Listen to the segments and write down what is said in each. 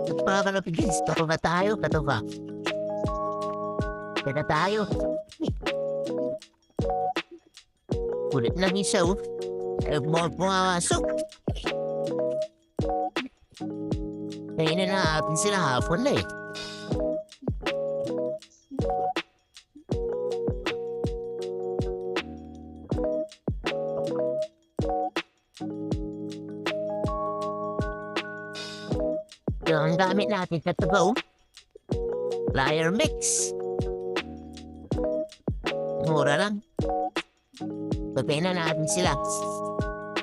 Nagpakalapigis. Kato na tayo, kato ka. Kaya na tayo. Kulit lang isa, oh. Pumasok. Kaya na natin sila hapon na eh. Yung ang gamit natin katugaw, flyer mix. Mura lang. Pagpina natin sila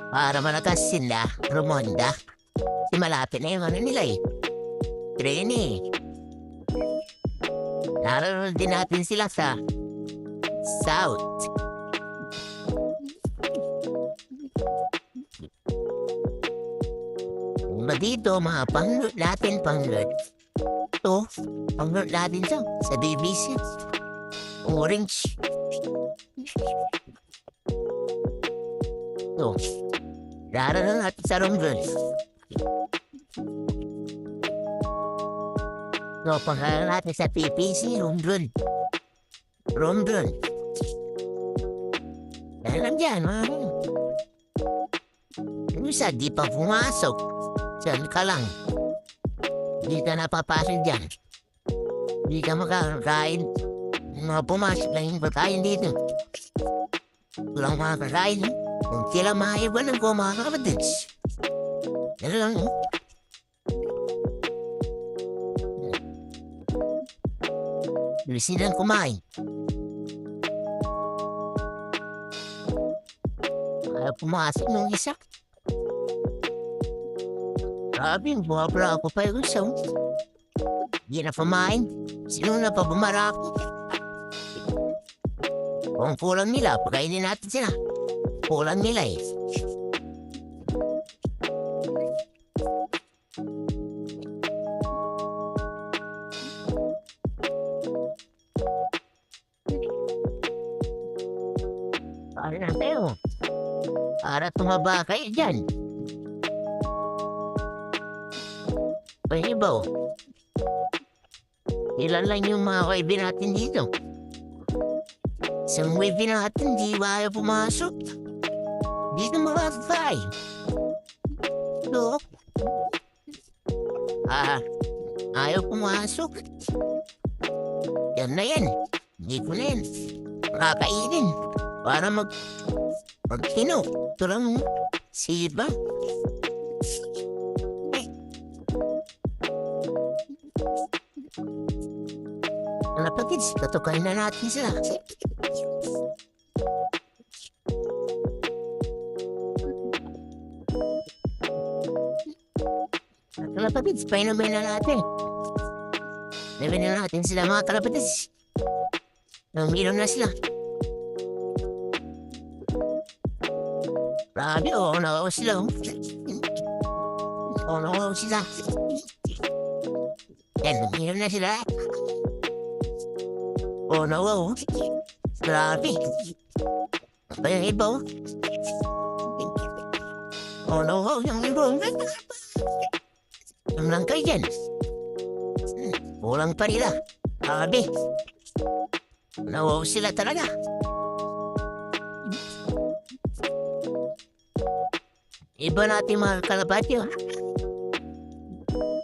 para malakas sila, rumonda. Di malapit na yung ano nila eh. Training. Nararoon din natin sila sa South. Ba dito, mga pang-load natin, pang-load. Ito, pang-load natin sa BBC. Orange. Ito, dararan natin sa Romblon. Ito, pangkalan natin sa PPC, Romblon. Romblon. Dahil lang dyan, mga yung isa, di pa pumasok. Diyan ka lang. Hindi ka napapasok dyan. Hindi ka makakain. Mga pumasok lang yung pagkain dito. Walang makakain. Kung sila maiwan ko mga kapatids. Yan lang. Hindi silang kumain. Kaya pumasok nung isa. Grabe, buwabra ako pa yung isang. Di na pamain. Sino na pa bumara ako? Kung kulang nila, pagkainin natin sila. Kulang nila eh. Para na tayo. Para tumaba kayo dyan. Pahibaw. Ilan lang yung mga kaibigan natin dito. Isang kaibigan natin, di ba ayaw pumasok? Dito makakakay. Ito. Ayaw pumasok. Yan na yan. Hindi ko na yan. Makakainin. Para mag-hino. Ito lang. Siba. Napagkids, katukain na natin sila. Kalapatids, painumin na natin. Namin na natin sila mga kalapatids. Uminom na sila. Grabe, oo, nakaw sila. Oo, nakaw sila. Yan, uminom na sila. Oh no, oh. Grabe. Apa yung iba, oh? Oh no, oh, yung iba. Yung lang kayo dyan. Kulang pa nila. Grabe. Nawaw sila talaga. Iba natin mga kalapatyo.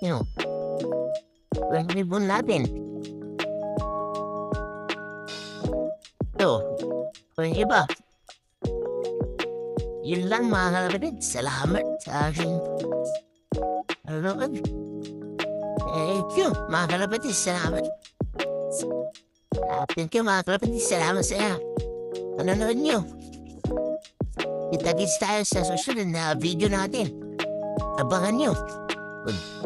Yung ribon natin. Ito, kung iba. Yun lang mga kalapatid. Salamat sa aking panonood. Thank you mga kalapatid. Salamat. Thank you mga kalapatid. Salamat sa panonood nyo. Kita-kits tayo sa susunod na video natin. Abangan nyo. Good.